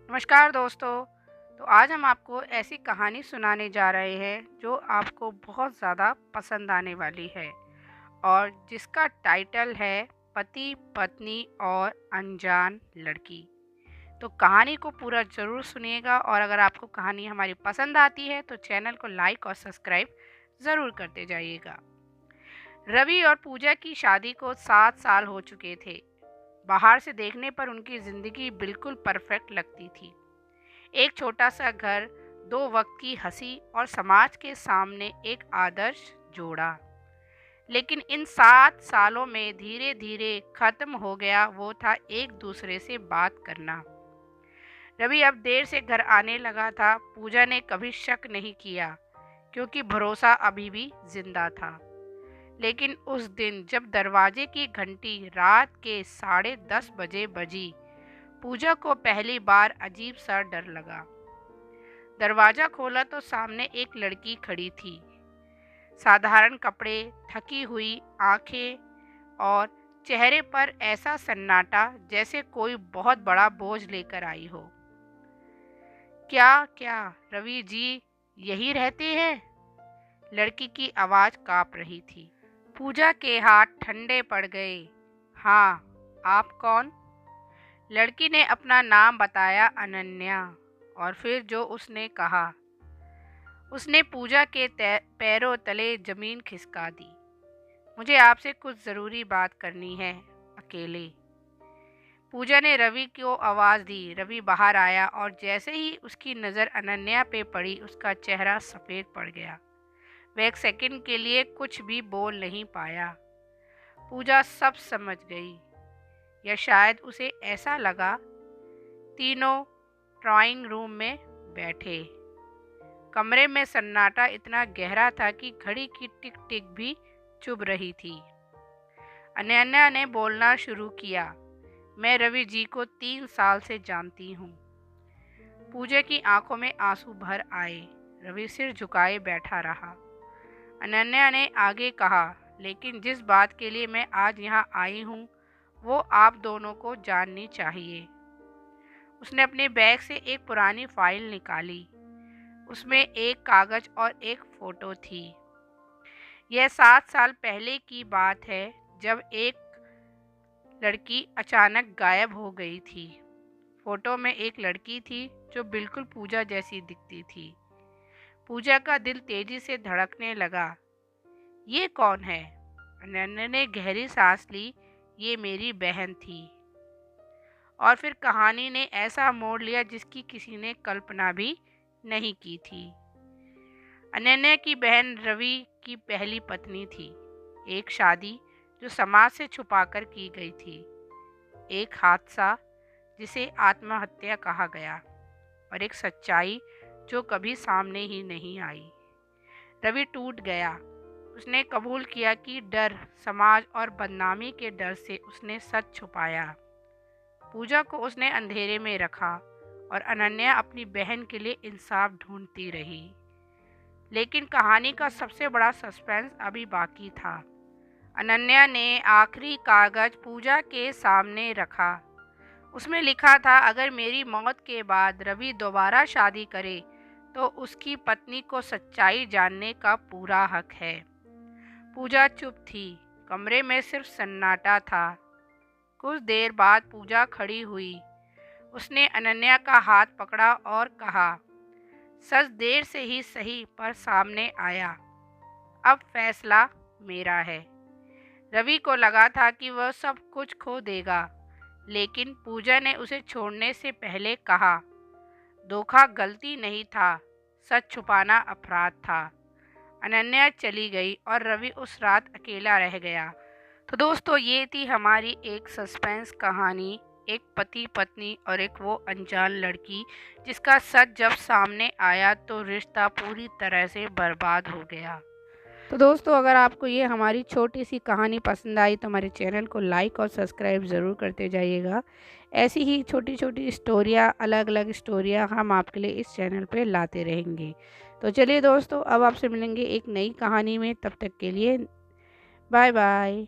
नमस्कार दोस्तों। तो आज हम आपको ऐसी कहानी सुनाने जा रहे हैं जो आपको बहुत ज़्यादा पसंद आने वाली है और जिसका टाइटल है पति पत्नी और अनजान लड़की। तो कहानी को पूरा ज़रूर सुनिएगा और अगर आपको कहानी हमारी पसंद आती है तो चैनल को लाइक और सब्सक्राइब ज़रूर करते जाइएगा। रवि और पूजा की शादी को 7 साल हो चुके थे। बाहर से देखने पर उनकी ज़िंदगी बिल्कुल परफेक्ट लगती थी। एक छोटा सा घर, दो वक्त की हंसी और समाज के सामने एक आदर्श जोड़ा। लेकिन इन 7 सालों में धीरे धीरे खत्म हो गया वो था एक दूसरे से बात करना। रवि अब देर से घर आने लगा था। पूजा ने कभी शक नहीं किया क्योंकि भरोसा अभी भी जिंदा था। लेकिन उस दिन जब दरवाजे की घंटी रात के 10:30 बजे बजी, पूजा को पहली बार अजीब सा डर लगा। दरवाजा खोला तो सामने एक लड़की खड़ी थी। साधारण कपड़े, थकी हुई आंखें और चेहरे पर ऐसा सन्नाटा जैसे कोई बहुत बड़ा बोझ लेकर आई हो। क्या क्या रवि जी यही रहते हैं? लड़की की आवाज कांप रही थी। पूजा के हाथ ठंडे पड़ गए। हाँ, आप कौन? लड़की ने अपना नाम बताया, अनन्या। और फिर जो उसने कहा, उसने पूजा के पैरों तले जमीन खिसका दी। मुझे आपसे कुछ ज़रूरी बात करनी है, अकेले। पूजा ने रवि को आवाज़ दी। रवि बाहर आया और जैसे ही उसकी नज़र अनन्या पे पड़ी उसका चेहरा सफ़ेद पड़ गया। वह एक सेकंड के लिए कुछ भी बोल नहीं पाया। पूजा सब समझ गई, या शायद उसे ऐसा लगा। तीनों ड्राइंग रूम में बैठे। कमरे में सन्नाटा इतना गहरा था कि घड़ी की टिक टिक भी चुभ रही थी। अनन्या ने बोलना शुरू किया, मैं रवि जी को 3 साल से जानती हूँ। पूजा की आंखों में आंसू भर आए। रवि सिर झुकाए बैठा रहा। अनन्या ने आगे कहा, लेकिन जिस बात के लिए मैं आज यहाँ आई हूँ वो आप दोनों को जाननी चाहिए। उसने अपने बैग से एक पुरानी फाइल निकाली। उसमें एक कागज और एक फोटो थी। यह 7 साल पहले की बात है जब एक लड़की अचानक गायब हो गई थी। फोटो में एक लड़की थी जो बिल्कुल पूजा जैसी दिखती थी। पूजा का दिल तेजी से धड़कने लगा। ये कौन है? अनन्या ने गहरी सांस ली। ये मेरी बहन थी। और फिर कहानी ने ऐसा मोड़ लिया जिसकी किसी ने कल्पना भी नहीं की थी। अनन्या की बहन रवि की पहली पत्नी थी। एक शादी जो समाज से छुपाकर की गई थी। एक हादसा जिसे आत्महत्या कहा गया और एक सच्चाई जो कभी सामने ही नहीं आई। रवि टूट गया। उसने कबूल किया कि डर, समाज और बदनामी के डर से उसने सच छुपाया। पूजा को उसने अंधेरे में रखा और अनन्या अपनी बहन के लिए इंसाफ ढूंढती रही। लेकिन कहानी का सबसे बड़ा सस्पेंस अभी बाकी था। अनन्या ने आखिरी कागज पूजा के सामने रखा। उसमें लिखा था, अगर मेरी मौत के बाद रवि दोबारा शादी करे तो उसकी पत्नी को सच्चाई जानने का पूरा हक है। पूजा चुप थी। कमरे में सिर्फ सन्नाटा था। कुछ देर बाद पूजा खड़ी हुई। उसने अनन्या का हाथ पकड़ा और कहा, सच देर से ही सही पर सामने आया। अब फैसला मेरा है। रवि को लगा था कि वह सब कुछ खो देगा, लेकिन पूजा ने उसे छोड़ने से पहले कहा, धोखा गलती नहीं था, सच छुपाना अपराध था। अनन्या चली गई और रवि उस रात अकेला रह गया। तो दोस्तों, ये थी हमारी एक सस्पेंस कहानी, एक पति पत्नी और एक वो अनजान लड़की जिसका सच जब सामने आया तो रिश्ता पूरी तरह से बर्बाद हो गया। तो दोस्तों, अगर आपको ये हमारी छोटी सी कहानी पसंद आई तो हमारे चैनल को लाइक और सब्सक्राइब ज़रूर करते जाइएगा। ऐसी ही छोटी छोटी स्टोरियाँ, अलग अलग स्टोरियाँ हम आपके लिए इस चैनल पे लाते रहेंगे। तो चलिए दोस्तों, अब आपसे मिलेंगे एक नई कहानी में। तब तक के लिए बाय बाय।